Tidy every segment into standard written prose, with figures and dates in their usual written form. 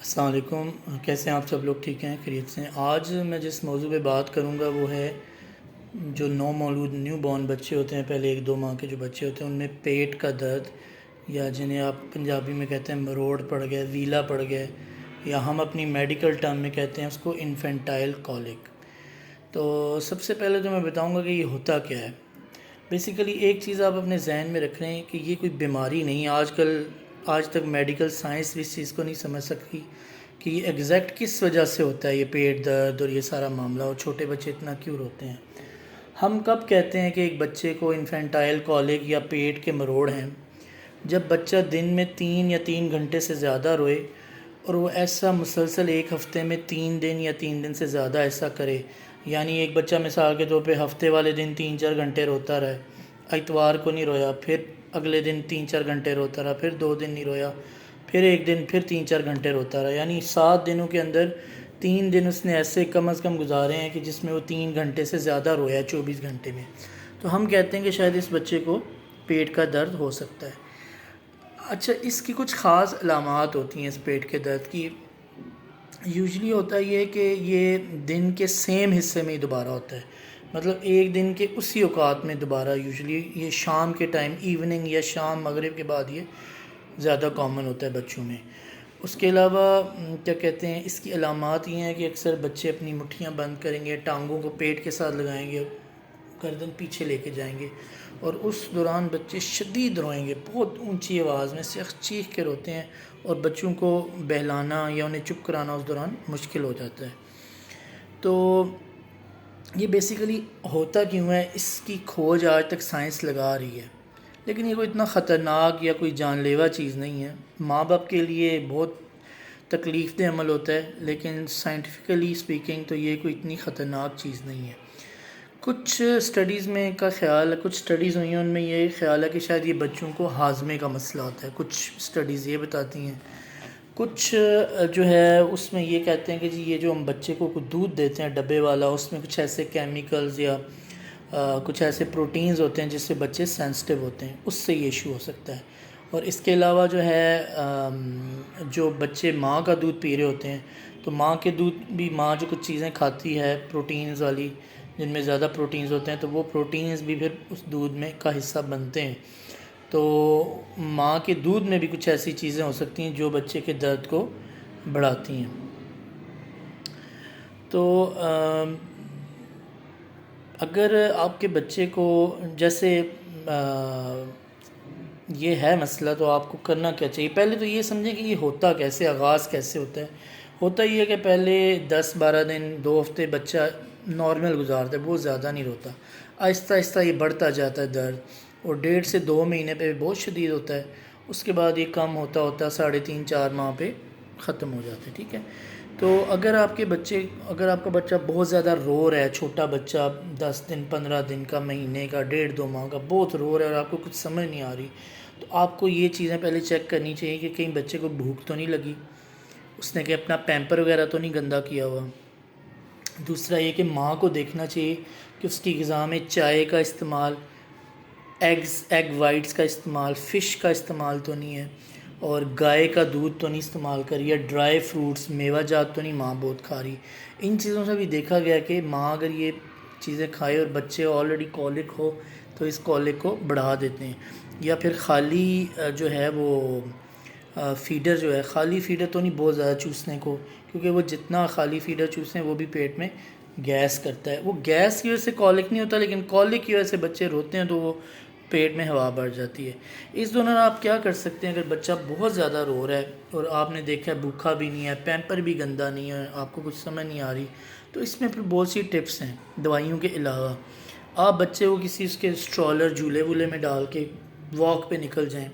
السلام علیکم، کیسے ہیں آپ سب لوگ؟ ٹھیک ہیں، خیریت سے ہیں؟ آج میں جس موضوع پہ بات کروں گا وہ ہے جو نو مولود نیو بورن بچے ہوتے ہیں، پہلے 1-2 ماہ کے جو بچے ہوتے ہیں ان میں پیٹ کا درد، یا جنہیں آپ پنجابی میں کہتے ہیں مروڑ پڑ گئے، ویلا پڑ گئے، یا ہم اپنی میڈیکل ٹرم میں کہتے ہیں اس کو انفینٹائل کولک۔ تو سب سے پہلے تو میں بتاؤں گا کہ یہ ہوتا کیا ہے۔ بیسیکلی ایک چیز آپ اپنے ذہن میں رکھ رہے ہیں کہ یہ کوئی بیماری نہیں ہے۔ آج تک میڈیکل سائنس بھی اس چیز کو نہیں سمجھ سکتی کہ یہ ایگزیکٹ کس وجہ سے ہوتا ہے، یہ پیٹ درد اور یہ سارا معاملہ، اور چھوٹے بچے اتنا کیوں روتے ہیں۔ ہم کب کہتے ہیں کہ ایک بچے کو انفینٹائل کولک یا پیٹ کے مروڑ ہیں؟ جب بچہ دن میں 3 سے زیادہ روئے، اور وہ ایسا مسلسل ایک ہفتے میں 3 دن یا 3 دن سے زیادہ ایسا کرے، یعنی ایک بچہ مثال کے طور پہ ہفتے والے دن 3-4 گھنٹے روتا رہے، اتوار کو نہیں رویا، پھر اگلے دن 3-4 گھنٹے روتا رہا، پھر 2 دن نہیں رویا، پھر ایک دن پھر 3-4 گھنٹے روتا رہا، یعنی 7 دنوں کے اندر 3 دن اس نے ایسے کم از کم گزارے ہیں کہ جس میں وہ 3 گھنٹے سے زیادہ رویا 24 گھنٹے میں، تو ہم کہتے ہیں کہ شاید اس بچے کو پیٹ کا درد ہو سکتا ہے۔ اچھا، اس کی کچھ خاص علامات ہوتی ہیں اس پیٹ کے درد کی۔ یوزلی ہوتا یہ ہے کہ یہ دن کے سیم حصے میں ہی دوبارہ ہوتا ہے، مطلب ایک دن کے اسی اوقات میں دوبارہ، یوزلی یہ شام کے ٹائم، ایوننگ یا شام مغرب کے بعد یہ زیادہ کامن ہوتا ہے بچوں میں۔ اس کے علاوہ کیا کہتے ہیں، اس کی علامات یہ ہیں کہ اکثر بچے اپنی مٹھیاں بند کریں گے، ٹانگوں کو پیٹ کے ساتھ لگائیں گے، گردن پیچھے لے کے جائیں گے، اور اس دوران بچے شدید روئیں گے، بہت اونچی آواز میں سخت چیخ کے روتے ہیں، اور بچوں کو بہلانا یا انہیں چپ کرانا اس دوران مشکل ہو جاتا ہے۔ تو یہ بیسیکلی ہوتا کیوں ہے، اس کی کھوج آج تک سائنس لگا رہی ہے، لیکن یہ کوئی اتنا خطرناک یا کوئی جان لیوا چیز نہیں ہے۔ ماں باپ کے لیے بہت تکلیف دہ عمل ہوتا ہے، لیکن سائنٹیفکلی سپیکنگ تو یہ کوئی اتنی خطرناک چیز نہیں ہے۔ کچھ سٹڈیز میں کا خیال ہے، کچھ سٹڈیز ہوئی ہیں ان میں یہ خیال ہے کہ شاید یہ بچوں کو ہاضمے کا مسئلہ ہوتا ہے، کچھ سٹڈیز یہ بتاتی ہیں۔ کچھ جو ہے اس میں یہ کہتے ہیں کہ جی یہ جو ہم بچے کو دودھ دیتے ہیں ڈبے والا، اس میں کچھ ایسے کیمیکلز یا کچھ ایسے پروٹینز ہوتے ہیں جس سے بچے سینسٹیو ہوتے ہیں، اس سے یہ ایشو ہو سکتا ہے۔ اور اس کے علاوہ جو ہے جو بچے ماں کا دودھ پی رہے ہوتے ہیں، تو ماں کے دودھ بھی، ماں جو کچھ چیزیں کھاتی ہے پروٹینز والی، جن میں زیادہ پروٹینز ہوتے ہیں، تو وہ پروٹینز بھی پھر اس دودھ میں کا حصہ بنتے ہیں۔ تو ماں کے دودھ میں بھی کچھ ایسی چیزیں ہو سکتی ہیں جو بچے کے درد کو بڑھاتی ہیں۔ تو اگر آپ کے بچے کو جیسے یہ ہے مسئلہ، تو آپ کو کرنا کیا چاہیے؟ پہلے تو یہ سمجھیں کہ یہ ہوتا کیسے، آغاز کیسے ہوتا ہے۔ ہوتا یہ ہے کہ پہلے 10-12 دن 2 ہفتے بچہ نارمل گزارتا ہے، بہت زیادہ نہیں روتا، آہستہ آہستہ یہ بڑھتا جاتا ہے درد، اور 1.5 سے 2 مہینے پہ بہت شدید ہوتا ہے، اس کے بعد یہ کم ہوتا ہوتا 3.5-4 ماہ پہ ختم ہو جاتا ہے، ٹھیک ہے۔ تو اگر آپ کا بچہ بہت زیادہ رو رہا ہے، چھوٹا بچہ 10 دن 15 دن کا، مہینے کا، 1.5-2 ماہ کا بہت رو رہا ہے اور آپ کو کچھ سمجھ نہیں آ رہی، تو آپ کو یہ چیزیں پہلے چیک کرنی چاہیے کہ کہیں بچے کو بھوک تو نہیں لگی، اس نے کہ اپنا پیمپر وغیرہ تو نہیں گندا کیا ہوا۔ دوسرا یہ کہ ماں کو دیکھنا چاہیے کہ اس کی غذا میں چائے کا استعمال، ایگ وائٹس کا استعمال، فش کا استعمال تو نہیں ہے، اور گائے کا دودھ تو نہیں استعمال کری، یا ڈرائی فروٹس، میوہ جات تو نہیں ماں بہت کھا رہی۔ ان چیزوں سے بھی دیکھا گیا کہ ماں اگر یہ چیزیں کھائے اور بچے آلریڈی کولک ہو تو اس کولک کو بڑھا دیتے ہیں۔ یا پھر خالی جو ہے وہ فیڈر جو ہے، خالی فیڈر تو نہیں بہت زیادہ چوسنے کو، کیونکہ وہ جتنا خالی فیڈر چوسیں وہ بھی پیٹ میں گیس کرتا ہے، وہ گیس کی وجہ سے کولک نہیں ہوتا، لیکن کولک کی وجہ سے بچے روتے ہیں تو وہ پیٹ میں ہوا بڑھ جاتی ہے۔ اس دوران آپ کیا کر سکتے ہیں؟ اگر بچہ بہت زیادہ رو رہا ہے اور آپ نے دیکھا ہے بھوکا بھی نہیں ہے، پیمپر بھی گندا نہیں ہے، آپ کو کچھ سمجھ نہیں آ رہی، تو اس میں پھر بہت سی ٹپس ہیں دوائیوں کے علاوہ۔ آپ بچے کو کسی اس کے اسٹرالر، جھولے وولے میں ڈال کے واک پہ نکل جائیں،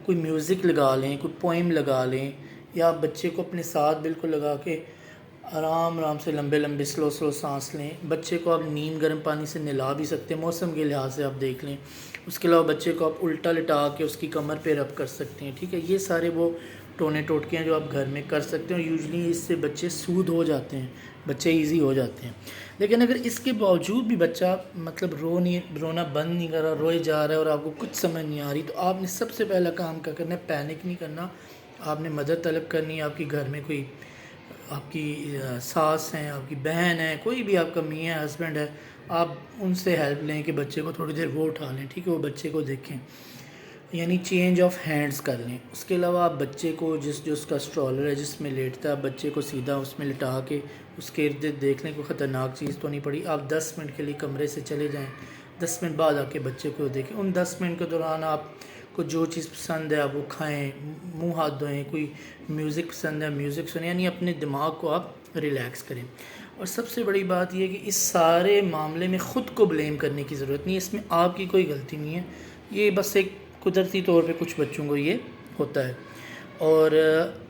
کوئی میوزک لگا لیں، کوئی پوئم لگا لیں، یا آپ بچے کو اپنے ساتھ بالکل لگا کے آرام آرام سے لمبے لمبے سلو سانس لیں۔ بچے کو آپ نیم گرم پانی سے نہلا بھی سکتے ہیں، موسم کے لحاظ سے آپ دیکھ لیں۔ اس کے علاوہ بچے کو آپ الٹا لٹا کے اس کی کمر پہ رب کر سکتے ہیں، ٹھیک ہے۔ یہ سارے وہ ٹونے ٹوٹکے ہیں جو آپ گھر میں کر سکتے ہیں، اور یوزلی اس سے بچے سود ہو جاتے ہیں، بچے ایزی ہو جاتے ہیں۔ لیکن اگر اس کے باوجود بھی بچہ مطلب رونا بند نہیں کر رہا، روئے جا رہا ہے اور آپ کو کچھ سمجھ نہیں آ رہی، تو آپ نے سب سے پہلا کام کیا کرنا ہے، پینک نہیں کرنا، آپ نے مدد طلب کرنی ہے، آپ کے گھر میں کوئی آپ کی ساس ہیں، آپ کی بہن ہے، کوئی بھی آپ کا میاں ہے، ہسبینڈ ہے، آپ ان سے ہیلپ لیں کہ بچے کو تھوڑی دیر وہ اٹھا لیں، ٹھیک ہے، وہ بچے کو دیکھیں، یعنی چینج آف ہینڈز کر لیں۔ اس کے علاوہ آپ بچے کو جو اس کا اسٹرالر ہے جس میں لیٹتا ہے، بچے کو سیدھا اس میں لٹا کے اس کے ارد گرد دیکھ لیں کوئی خطرناک چیز تو نہیں پڑی۔ آپ 10 منٹ کے لیے کمرے سے چلے جائیں، 10 منٹ بعد آ کے بچے کو دیکھیں۔ ان 10 منٹ کے دوران آپ کو جو چیز پسند ہے آپ وہ کھائیں، منہ ہاتھ دھوئیں، کوئی میوزک پسند ہے میوزک سنیں، یعنی اپنے دماغ کو آپ ریلیکس کریں۔ اور سب سے بڑی بات یہ ہے کہ اس سارے معاملے میں خود کو بلیم کرنے کی ضرورت نہیں ہے، اس میں آپ کی کوئی غلطی نہیں ہے، یہ بس ایک قدرتی طور پہ کچھ بچوں کو یہ ہوتا ہے۔ اور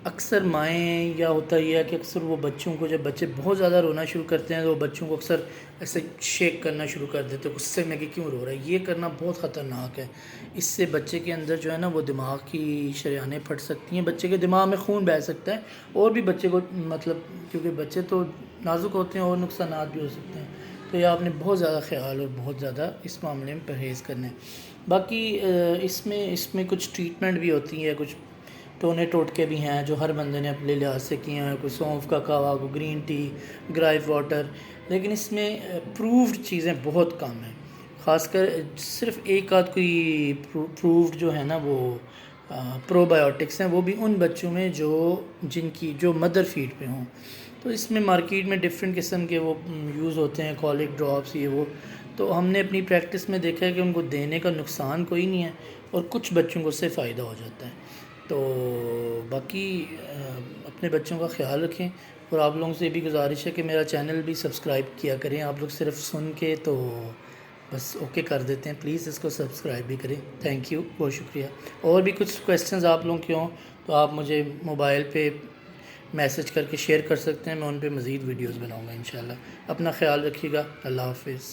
اکثر مائیں یا ہوتا یہ ہے کہ اکثر وہ بچوں کو، جب بچے بہت زیادہ رونا شروع کرتے ہیں تو وہ بچوں کو اکثر ایسے شیک کرنا شروع کر دیتے ہیں غصے میں کہ کیوں رو رہا ہے۔ یہ کرنا بہت خطرناک ہے، اس سے بچے کے اندر جو ہے نا وہ دماغ کی شریانیں پھٹ سکتی ہیں، بچے کے دماغ میں خون بہہ سکتا ہے، اور بھی بچے کو مطلب کیونکہ بچے تو نازک ہوتے ہیں اور نقصانات بھی ہو سکتے ہیں، تو یہ آپ نے بہت زیادہ خیال اور بہت زیادہ اس معاملے میں پرہیز کرنا ہے۔ باقی اس میں کچھ ٹریٹمنٹ بھی ہوتی ہے، کچھ ٹونے ٹوٹکے بھی ہیں جو ہر بندے نے اپنے لحاظ سے کیے ہیں، کوئی سونف کا کہوا، کوئی گرین ٹی، گرائف واٹر، لیکن اس میں پروفڈ چیزیں بہت کم ہیں، خاص کر صرف ایک آدھ کوئی پروفڈ جو ہے نا وہ پرو بایوٹکس ہیں، وہ بھی ان بچوں میں جو مدر فیڈ پہ ہوں۔ تو اس میں مارکیٹ میں ڈفرینٹ قسم کے وہ یوز ہوتے ہیں، کولک ڈراپس، یہ وہ، تو ہم نے اپنی پریکٹس میں دیکھا ہے کہ ان کو دینے کا نقصان کوئی نہیں ہے، اور کچھ بچوں کو اس سے فائدہ ہو جاتا ہے۔ تو باقی اپنے بچوں کا خیال رکھیں، اور آپ لوگوں سے یہ بھی گزارش ہے کہ میرا چینل بھی سبسکرائب کیا کریں۔ آپ لوگ صرف سن کے تو بس اوکے کر دیتے ہیں، پلیز اس کو سبسکرائب بھی کریں، تھینک یو، بہت شکریہ۔ اور بھی کچھ کویسچنز آپ لوگوں کے ہوں تو آپ مجھے موبائل پہ میسج کر کے شیئر کر سکتے ہیں، میں ان پہ مزید ویڈیوز بناؤں گا انشاءاللہ۔ اپنا خیال رکھیے گا، اللہ حافظ۔